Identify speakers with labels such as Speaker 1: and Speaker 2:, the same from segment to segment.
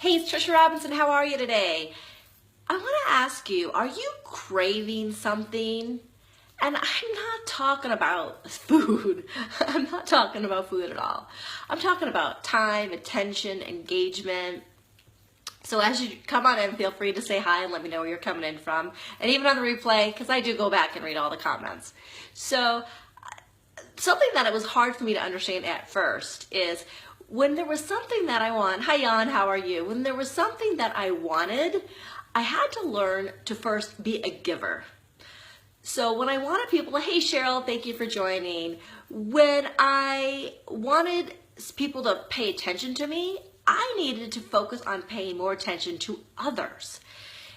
Speaker 1: Hey, it's Tricia Robinson. How are you today? I want to ask you, are you craving something? And I'm not talking about food. I'm not talking about food at all. I'm talking about time, attention, engagement. So as you come on in, feel free to say hi and let me know where you're coming in from. And even on the replay, because I do go back and read all the comments. So something that it was hard for me to understand at first is when there was something that I want, hi Jan, how are you? When there was something that I wanted, I had to learn to first be a giver. So when I wanted people to, hey Cheryl, thank you for joining. When I wanted people to pay attention to me, I needed to focus on paying more attention to others.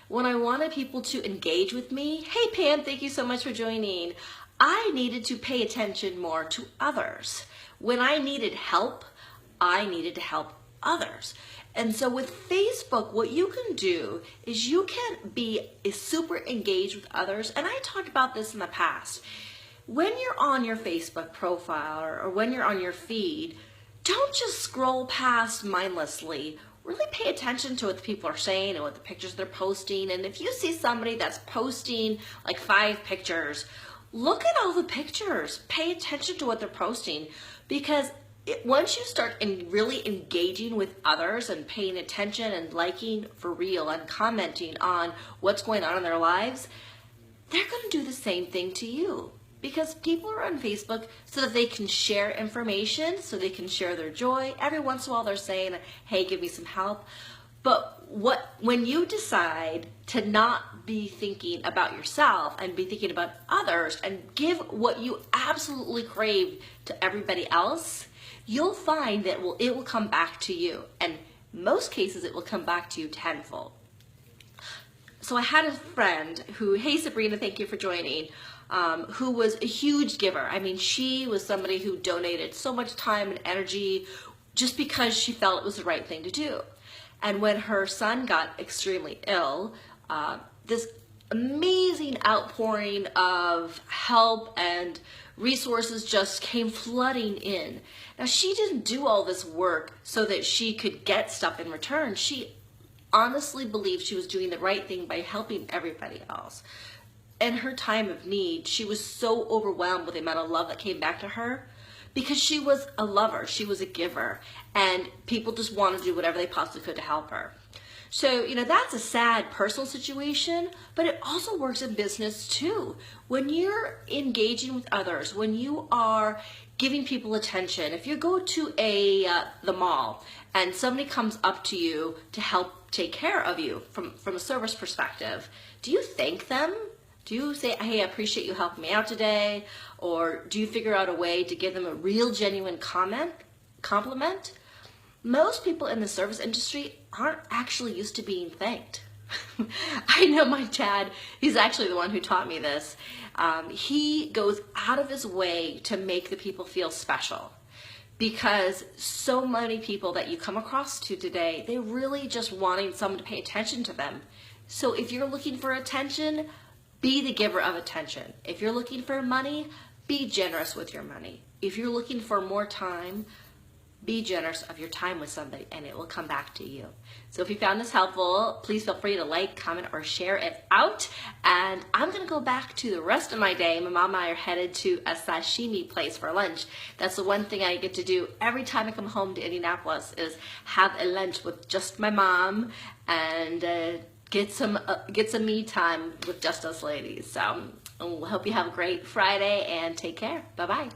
Speaker 1: When I wanted people to engage with me, hey Pam, thank you so much for joining. I needed to pay attention more to others. When I needed help, I needed to help others. And so with Facebook, what you can do is you can be super engaged with others. And I talked about this in the past. When you're on your Facebook profile or when you're on your feed, don't just scroll past mindlessly. Really pay attention to what the people are saying and what the pictures they're posting. And if you see somebody that's posting like 5 pictures, look at all the pictures. Pay attention to what they're posting, because once you start really engaging with others and paying attention and liking for real and commenting on what's going on in their lives, they're going to do the same thing to you. Because people are on Facebook so that they can share information, so they can share their joy. Every once in a while they're saying, hey, give me some help. But when you decide to not be thinking about yourself and be thinking about others and give what you absolutely crave to everybody else, you'll find that it will come back to you. And most cases it will come back to you tenfold. So I had a friend who, hey Sabrina, thank you for joining, who was a huge giver. I mean, she was somebody who donated so much time and energy just because she felt it was the right thing to do. And when her son got extremely ill, this amazing outpouring of help and resources just came flooding in. Now, she didn't do all this work so that she could get stuff in return. She honestly believed she was doing the right thing by helping everybody else. In her time of need, she was so overwhelmed with the amount of love that came back to her, because she was a lover, she was a giver, and people just wanted to do whatever they possibly could to help her. So, that's a sad personal situation, but it also works in business too. When you're engaging with others, when you are giving people attention, if you go to the mall and somebody comes up to you to help take care of you from a service perspective, do you thank them? Do you say, hey, I appreciate you helping me out today? Or do you figure out a way to give them a real, genuine compliment? Most people in the service industry aren't actually used to being thanked. I know my dad, he's actually the one who taught me this. He goes out of his way to make the people feel special, because so many people that you come across to today, they're really just wanting someone to pay attention to them. So if you're looking for attention, be the giver of attention. If you're looking for money, be generous with your money. If you're looking for more time, be generous of your time with somebody, and it will come back to you. So if you found this helpful, please feel free to like, comment, or share it out. And I'm going to go back to the rest of my day. My mom and I are headed to a sashimi place for lunch. That's the one thing I get to do every time I come home to Indianapolis, is have a lunch with just my mom and get some me time with just us ladies. So I hope you have a great Friday and take care. Bye-bye.